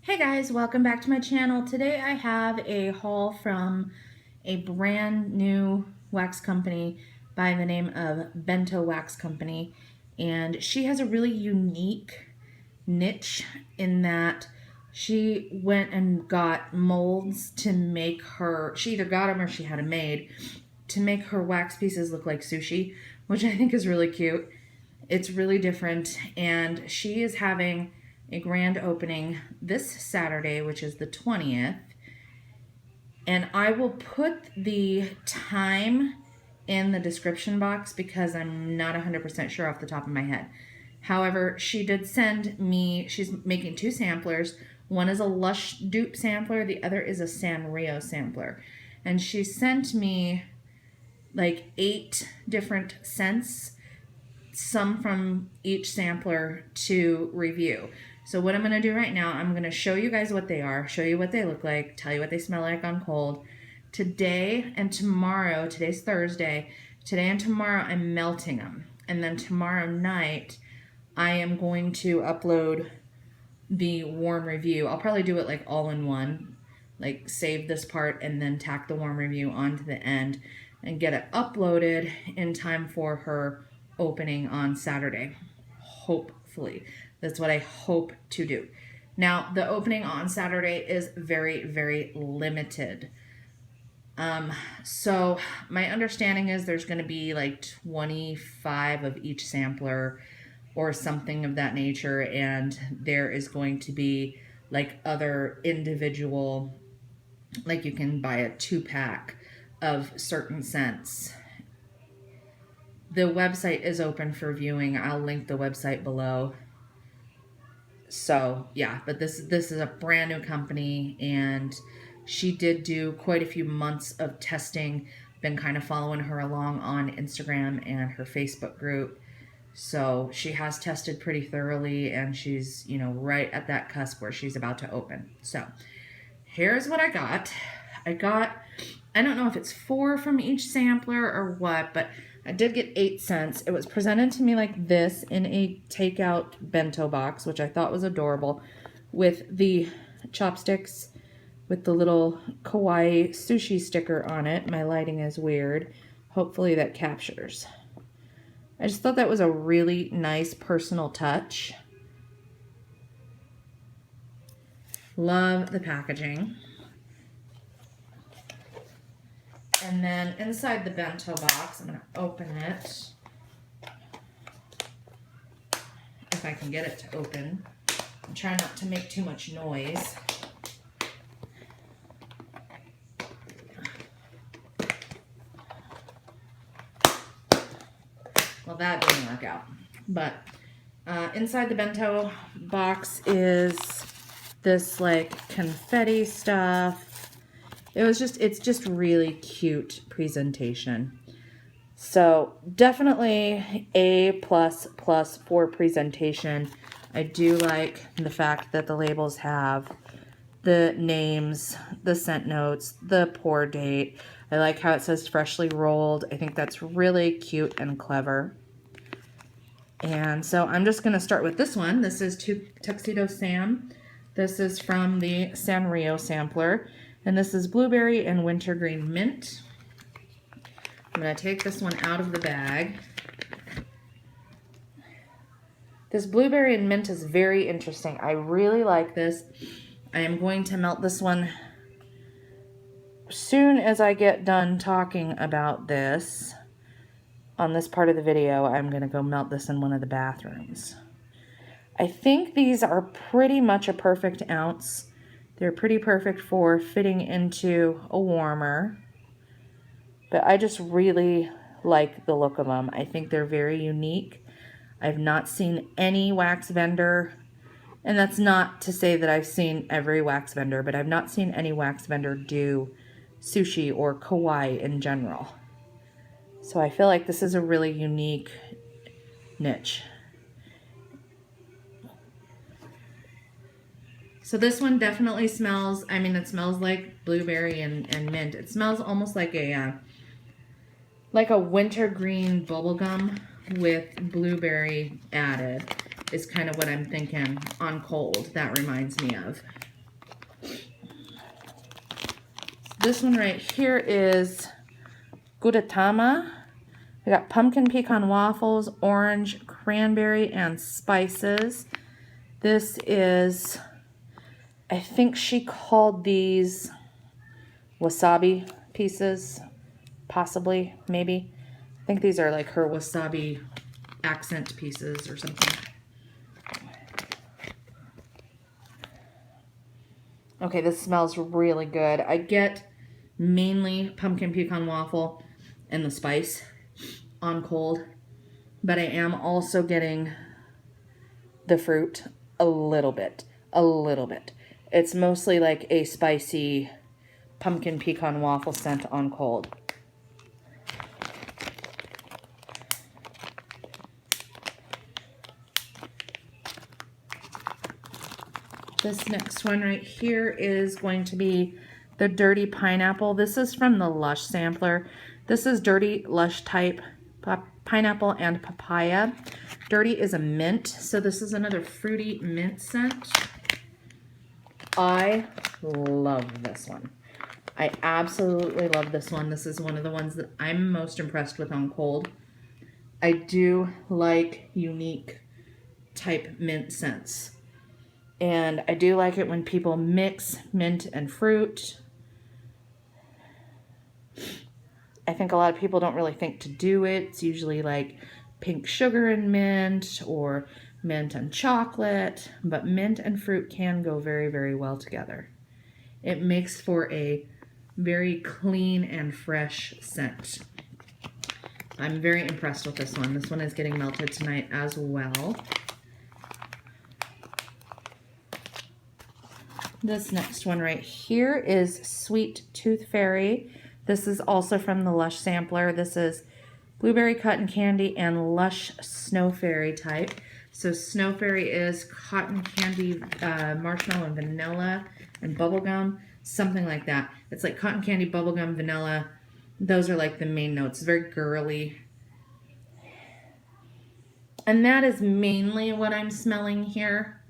Hey guys, welcome back to my channel. Today I have a haul from a brand new wax company by the name of Bento Wax Company. And she has a really unique niche in that she went and got molds to make she either got them or she had them made to make her wax pieces look like sushi, which I think is really cute. It's really different, and she is having a grand opening this Saturday, which is the 20th. And I will put the time in the description box because I'm not 100% sure off the top of my head. However, she did send me, she's making two samplers. One is a Lush dupe sampler, the other is a Sanrio sampler. And she sent me like 8 different scents, some from each sampler to review. So what I'm going to do right now, I'm going to show you guys what they are, show you what they look like, tell you what they smell like on cold. Today and tomorrow, today's Thursday, today and tomorrow I'm melting them. And then tomorrow night I am going to upload the warm review. I'll probably do it like all in one, like save this part and then tack the warm review onto the end and get it uploaded in time for her opening on Saturday, hopefully. That's what I hope to do. Now, the opening on Saturday is very, very limited. So my understanding is there's going to be like 25 of each sampler or something of that nature, and there is going to be like other individual, like you can buy a 2-pack of certain scents. The website is open for viewing. I'll link the website below. So yeah, but this is a brand new company, and she did do quite a few months of testing. Been kind of following her along on Instagram and her Facebook group. So she has tested pretty thoroughly, and she's, right at that cusp where she's about to open. So here's what I got. I don't know if it's 4 from each sampler or what, but I did get 8 cents. It was presented to me like this in a takeout bento box, which I thought was adorable, with the chopsticks with the little kawaii sushi sticker on it. My lighting is weird. Hopefully that captures. I just thought that was a really nice personal touch. Love the packaging. And then inside the bento box, I'm going to open it, if I can get it to open. I'm trying not to make too much noise. Well, that didn't work out. But inside the bento box is this like confetti stuff. It's just really cute presentation. So definitely A++ for presentation. I do like the fact that the labels have the names, the scent notes, the pour date. I like how it says freshly rolled. I think that's really cute and clever. And so I'm just going to start with this one. This is Tuxedo Sam. This is from the Sanrio sampler. And this is Blueberry and Wintergreen Mint. I'm going to take this one out of the bag. This Blueberry and Mint is very interesting. I really like this. I am going to melt this one soon as I get done talking about this. On this part of the video, I'm going to go melt this in one of the bathrooms. I think these are pretty much a perfect ounce. They're pretty perfect for fitting into a warmer. But I just really like the look of them. I think they're very unique. I've not seen any wax vendor, and that's not to say that I've seen every wax vendor, but I've not seen any wax vendor do sushi or kawaii in general. So I feel like this is a really unique niche. So this one definitely smells, it smells like blueberry and mint. It smells almost like a wintergreen bubblegum with blueberry added is kind of what I'm thinking on cold. That reminds me of. This one right here is Gudetama. We got pumpkin pecan waffles, orange, cranberry, and spices. This is, I think she called these wasabi pieces, possibly, maybe. I think these are like her wasabi accent pieces or something. Okay, this smells really good. I get mainly pumpkin pecan waffle and the spice on cold, but I am also getting the fruit a little bit. It's mostly like a spicy pumpkin pecan waffle scent on cold. This next one right here is going to be the Dirty Pineapple. This is from the Lush sampler. This is Dirty Lush type pineapple and papaya. Dirty is a mint, so this is another fruity mint scent. I love this one. I absolutely love this one. This is one of the ones that I'm most impressed with on cold. I do like unique type mint scents. And I do like it when people mix mint and fruit. I think a lot of people don't really think to do it. It's usually like pink sugar and mint or mint and chocolate, but mint and fruit can go very, very well together. It makes for a very clean and fresh scent. I'm very impressed with this one. This one is getting melted tonight as well. This next one right here is Sweet Tooth Fairy. This is also from the Lush sampler. This is Blueberry Cotton Candy and Lush Snow Fairy type. So Snow Fairy is cotton candy, marshmallow and vanilla and bubblegum, something like that. It's like cotton candy, bubblegum, vanilla. Those are like the main notes. Very girly. And that is mainly what I'm smelling here.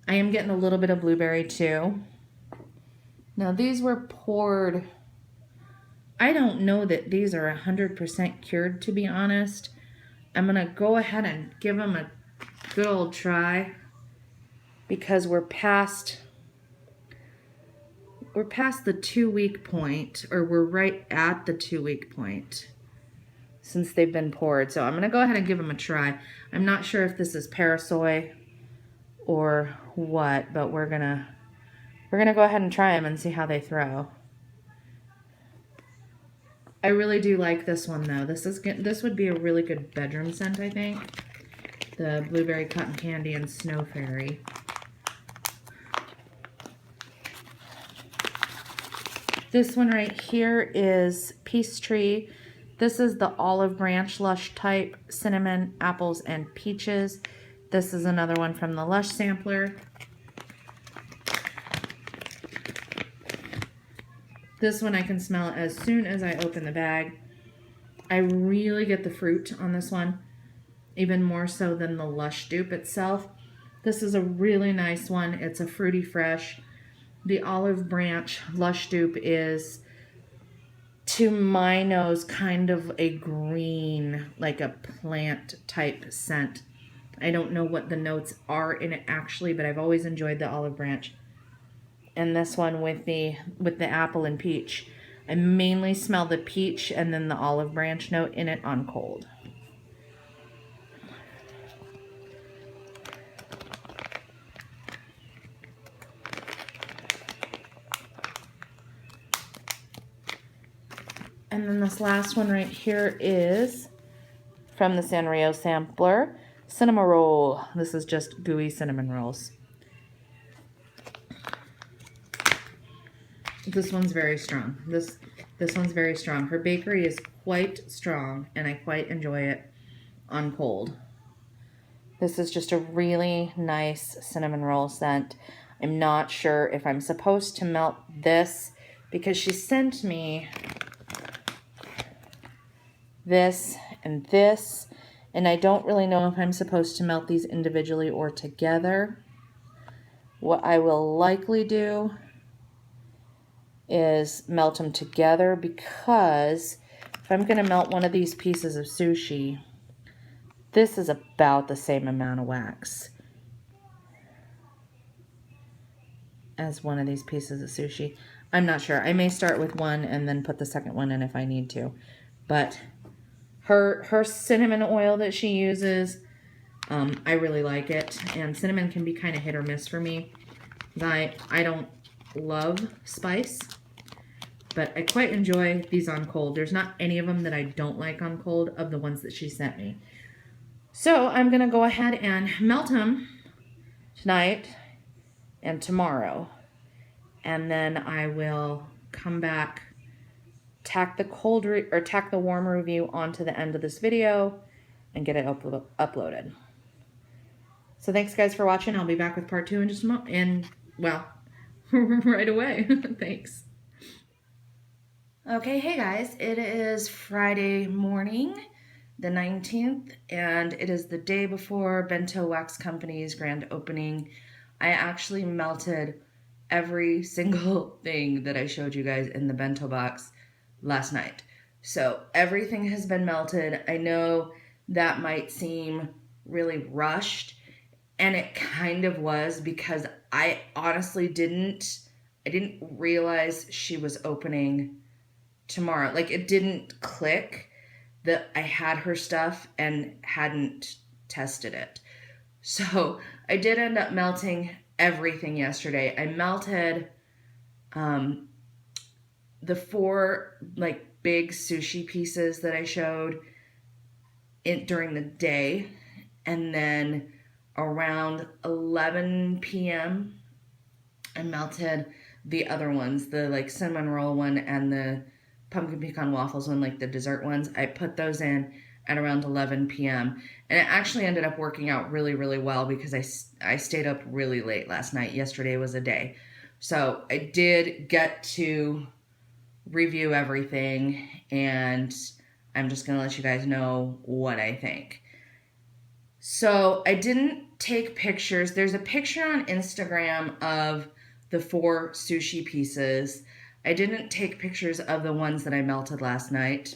I am getting a little bit of blueberry too. Now these were poured, I don't know that these are 100% cured, to be honest. I'm gonna go ahead and give them a good old try because we're past the 2-week point, or we're right at the 2-week point since they've been poured. So I'm gonna go ahead and give them a try. I'm not sure if this is Parasoy or what, but we're gonna go ahead and try them and see how they throw. I really do like this one though. This would be a really good bedroom scent, I think. The Blueberry Cotton Candy and Snow Fairy. This one right here is Peace Tree. This is the Olive Branch Lush type, cinnamon, apples, and peaches. This is another one from the Lush sampler. This one I can smell as soon as I open the bag. I really get the fruit on this one, even more so than the Lush dupe itself. This is a really nice one. It's a fruity fresh. The Olive Branch Lush dupe is, to my nose, kind of a green, like a plant type scent. I don't know what the notes are in it actually, but I've always enjoyed the Olive Branch. And this one with the apple and peach. I mainly smell the peach and then the Olive Branch note in it on cold. And then this last one right here is from the Sanrio sampler, Cinnamon Roll. This is just gooey cinnamon rolls. This one's very strong. This one's very strong. Her bakery is quite strong, and I quite enjoy it on cold. This is just a really nice cinnamon roll scent. I'm not sure if I'm supposed to melt this because she sent me this, and I don't really know if I'm supposed to melt these individually or together. What I will likely do is melt them together, because if I'm going to melt one of these pieces of sushi, this is about the same amount of wax as one of these pieces of sushi. I'm not sure. I may start with one and then put the second one in if I need to. But her cinnamon oil that she uses, I really like it. And cinnamon can be kind of hit or miss for me. I don't love spice, but I quite enjoy these on cold. There's not any of them that I don't like on cold of the ones that she sent me. So I'm going to go ahead and melt them tonight and tomorrow. And then I will come back, tack the warm review onto the end of this video and get it uploaded. So thanks guys for watching. I'll be back with part 2 in just a moment. And well, right away. Thanks. Okay, hey guys, it is Friday morning, the 19th, and it is the day before Bento Wax Company's grand opening. I actually melted every single thing that I showed you guys in the bento box last night. So everything has been melted. I know that might seem really rushed, and it kind of was, because I honestly didn't realize she was opening tomorrow. Like, it didn't click that I had her stuff and hadn't tested it. So I did end up melting everything yesterday. I melted the 4 like big sushi pieces that I showed during the day, and then around 11 p.m. I melted the other ones, the like cinnamon roll one and the pumpkin pecan waffles one, like the dessert ones. I put those in at around 11 p.m. and it actually ended up working out really, really well, because I stayed up really late last night. Yesterday was a day. So I did get to review everything, and I'm just going to let you guys know what I think. So I didn't take pictures. There's a picture on Instagram of the 4 sushi pieces. I didn't take pictures of the ones that I melted last night,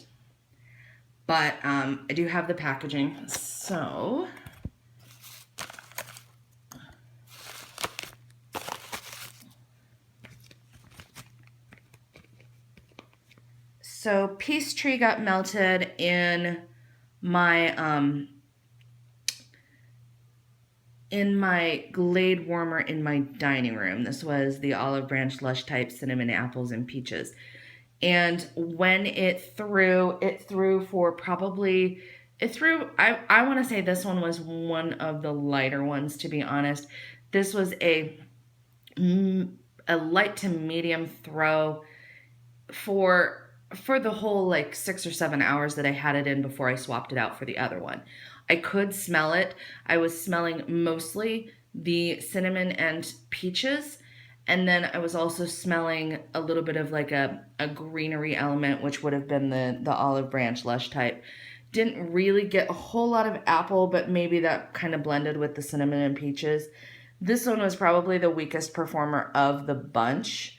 but I do have the packaging. So Peachtree got melted in my Glade warmer in my dining room. This was the olive branch lush type cinnamon apples and peaches. And when it threw for probably, I want to say this one was one of the lighter ones, to be honest. This was a light to medium throw for the whole like 6 or 7 hours that I had it in before I swapped it out for the other one. I could smell it. I was smelling mostly the cinnamon and peaches, and then I was also smelling a little bit of like a greenery element, which would have been the olive branch lush type. Didn't really get a whole lot of apple, but maybe that kind of blended with the cinnamon and peaches. This one was probably the weakest performer of the bunch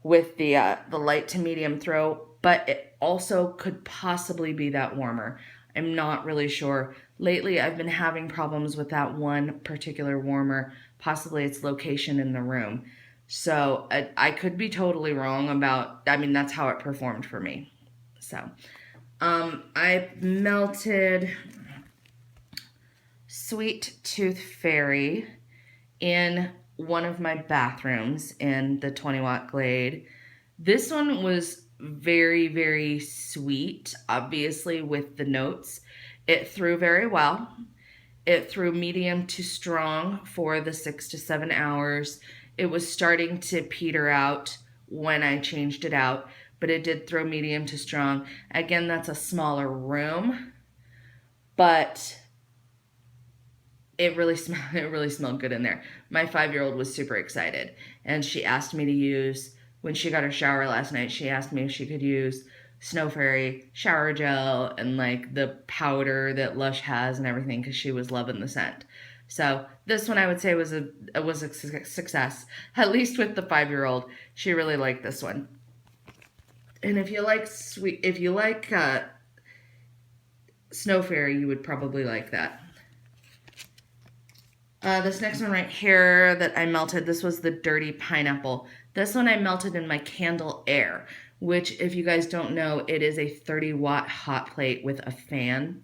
with the light to medium throw, but it also could possibly be that warmer. I'm not really sure. Lately, I've been having problems with that one particular warmer, possibly its location in the room. So I could be totally wrong about, I mean, that's how it performed for me. So I melted Sweet Tooth Fairy in one of my bathrooms in the 20-watt Glade. This one was very, very sweet, obviously, with the notes. It threw very well. It threw medium to strong for the 6 to 7 hours. It was starting to peter out when I changed it out, but it did throw medium to strong. Again, that's a smaller room, but it really smelled good in there. My 5-year-old was super excited, and she asked me to use, when she got her shower last night, she asked me if she could use Snow Fairy shower gel and like the powder that Lush has and everything because she was loving the scent. So this one I would say was a success, at least with the 5-year-old. She really liked this one. And if you like Snow Fairy, you would probably like that. This next one right here that I melted, this was the Dirty Pineapple. This one I melted in my Candle Air, which if you guys don't know, it is a 30-watt hot plate with a fan.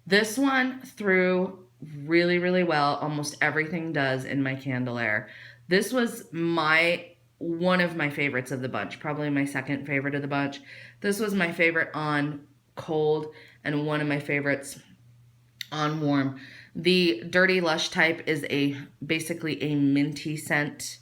This one threw really, really well. Almost everything does in my Candle Air. This was one of my favorites of the bunch, probably my second favorite of the bunch. This was my favorite on cold and one of my favorites on warm. The Dirty Lush type is basically a minty scent,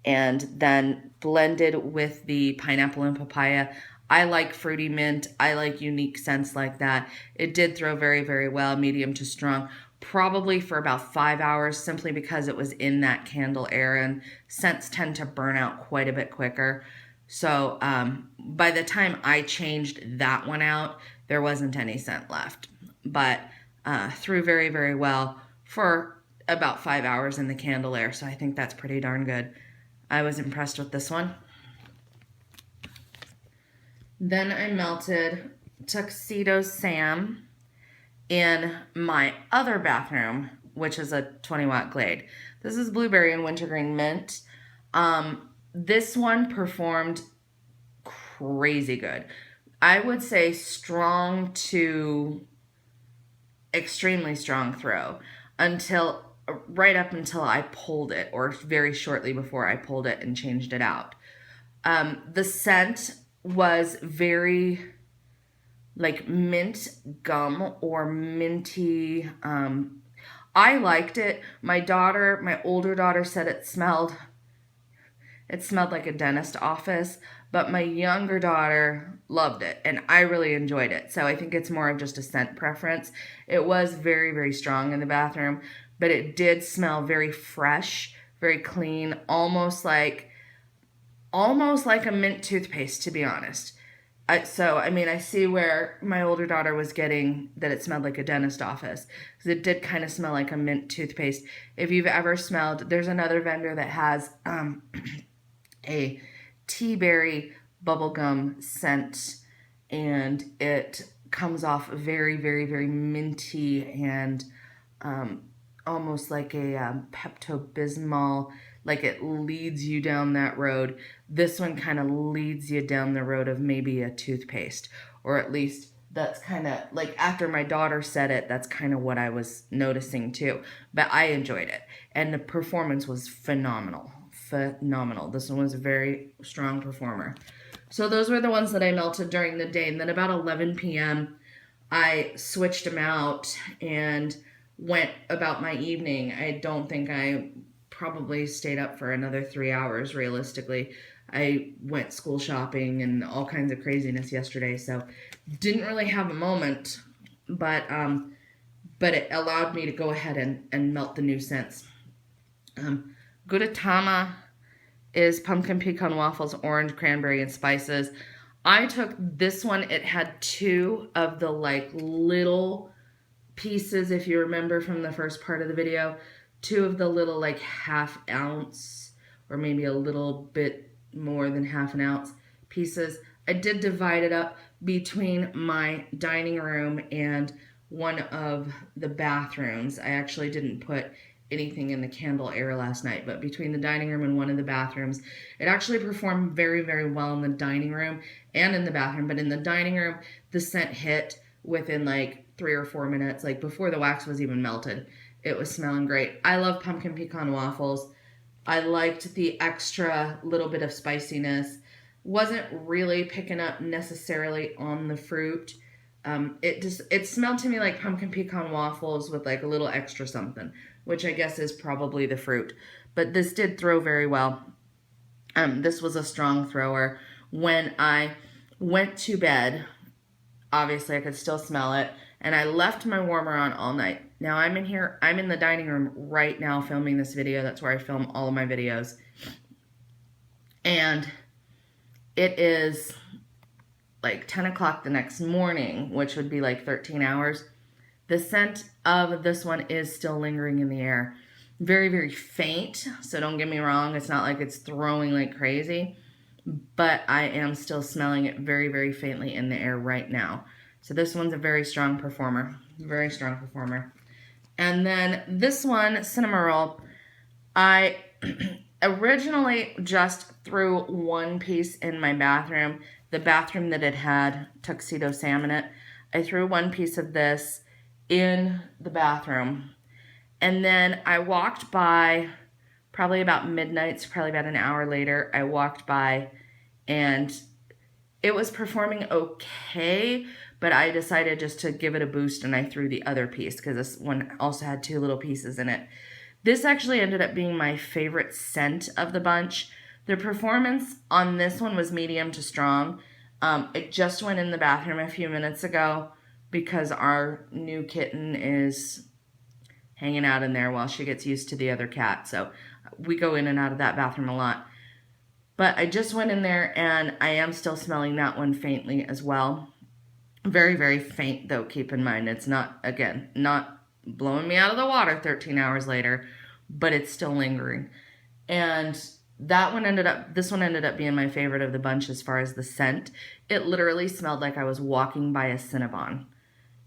and then blended with the pineapple and papaya. I like fruity mint. I like unique scents like that. It did throw very, very well, medium to strong, probably for about 5 hours, simply because it was in that Candle Air, and scents tend to burn out quite a bit quicker. So by the time I changed that one out, there wasn't any scent left. But threw very, very well for about 5 hours in the Candle Air, so I think that's pretty darn good. I was impressed with this one. Then I melted Tuxedo Sam in my other bathroom, which is a 20-watt Glade. This is Blueberry and Wintergreen Mint. This one performed crazy good. I would say strong to extremely strong throw right up until I pulled it, or very shortly before I pulled it and changed it out. The scent was very like mint gum or minty. I liked it. My older daughter said it smelled like a dentist office, but my younger daughter loved it, and I really enjoyed it. So I think it's more of just a scent preference. It was very, very strong in the bathroom, but it did smell very fresh, very clean, almost like a mint toothpaste, to be honest. I see where my older daughter was getting that it smelled like a dentist office, because it did kind of smell like a mint toothpaste. If you've ever smelled, there's another vendor that has a tea berry bubblegum scent, and it comes off very, very, very minty and almost like a Pepto-Bismol, like it leads you down that road. This one kind of leads you down the road of maybe a toothpaste, or at least that's kind of like, after my daughter said it, that's kind of what I was noticing too. But I enjoyed it, and the performance was phenomenal. This one was a very strong performer. So those were the ones that I melted during the day, and then about 11 p.m. I switched them out and went about my evening. I don't think I probably stayed up for another 3 hours realistically. I went school shopping and all kinds of craziness yesterday, so didn't really have a moment, but it allowed me to go ahead and melt the new scents. Gudetama is pumpkin pecan waffles, orange, cranberry, and spices. I took this one. It had 2 of the like little pieces, if you remember from the first part of the video, 2 of the little like ½ ounce or maybe a little bit more than ½ ounce pieces. I did divide it up between my dining room and one of the bathrooms. I actually didn't put anything in the Candle Air last night, but between the dining room and one of the bathrooms, it actually performed very, very well in the dining room and in the bathroom. But in the dining room, the scent hit within like 3 or 4 minutes, like before the wax was even melted. It was smelling great. I love pumpkin pecan waffles. I liked the extra little bit of spiciness. Wasn't really picking up necessarily on the fruit. It smelled to me like pumpkin pecan waffles with like a little extra something, which I guess is probably the fruit. But this did throw very well. This was a strong thrower. When I went to bed, obviously I could still smell it, and I left my warmer on all night. Now I'm in the dining room right now filming this video. That's where I film all of my videos. And it is like 10 o'clock the next morning, which would be like 13 hours, the scent of this one is still lingering in the air. Very, very faint, so don't get me wrong. It's not like it's throwing like crazy, but I am still smelling it very, very faintly in the air right now. So this one's a very strong performer. Very strong performer. And then this one, Cinnamoroll, I originally just threw one piece in my bathroom. The bathroom that it had tuxedo salmon in it. I threw one piece of this in the bathroom. And then I walked by, probably about midnight, so probably about an hour later, I walked by and it was performing okay, but I decided just to give it a boost and I threw the other piece because this one also had 2 little pieces in it. This actually ended up being my favorite scent of the bunch. The performance on this one was medium to strong. It just went in the bathroom a few minutes ago because our new kitten is hanging out in there while she gets used to the other cat. So we go in and out of that bathroom a lot. But I just went in there and I am still smelling that one faintly as well. Very, very faint though, keep in mind. It's not, again, not blowing me out of the water 13 hours later, but it's still lingering. And this one ended up being my favorite of the bunch as far as the scent. It literally smelled like I was walking by a Cinnabon.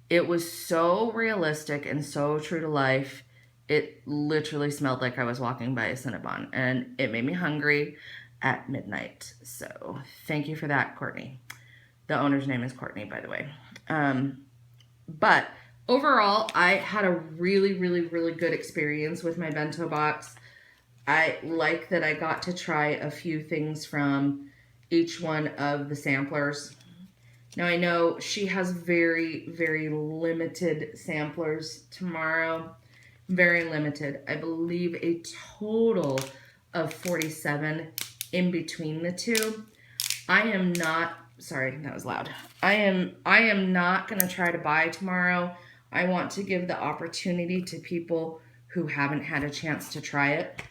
It was so realistic and so true to life. It literally smelled like I was walking by a Cinnabon, and it made me hungry at midnight. So thank you for that, Courtney. The owner's name is Courtney, by the way. But overall, I had a really, really, really good experience with my bento box. I like that I got to try a few things from each one of the samplers. Now, I know she has very, very limited samplers tomorrow. Very limited. I believe a total of 47 in between the two. I am not, sorry, that was loud. I am not going to try to buy tomorrow. I want to give the opportunity to people who haven't had a chance to try it.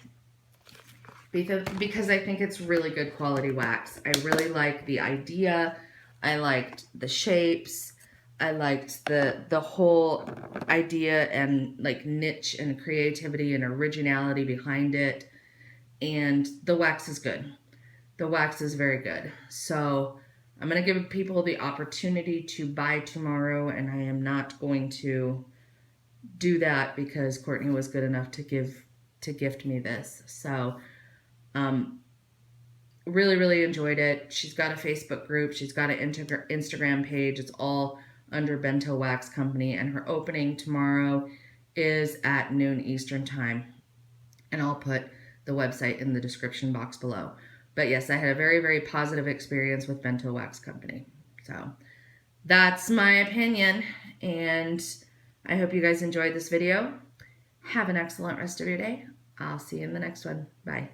Because I think it's really good quality wax. I really like the idea. I liked the shapes. I liked the whole idea and like niche and creativity and originality behind it. And the wax is good. The wax is very good. So I'm going to give people the opportunity to buy tomorrow, and I am not going to do that because Courtney was good enough to gift me this. So really, really enjoyed it. She's got a Facebook group. She's got an Instagram page. It's all under Bento Wax Company, and her opening tomorrow is at noon Eastern time. And I'll put the website in the description box below. But yes, I had a very, very positive experience with Bento Wax Company. So that's my opinion, and I hope you guys enjoyed this video. Have an excellent rest of your day. I'll see you in the next one. Bye.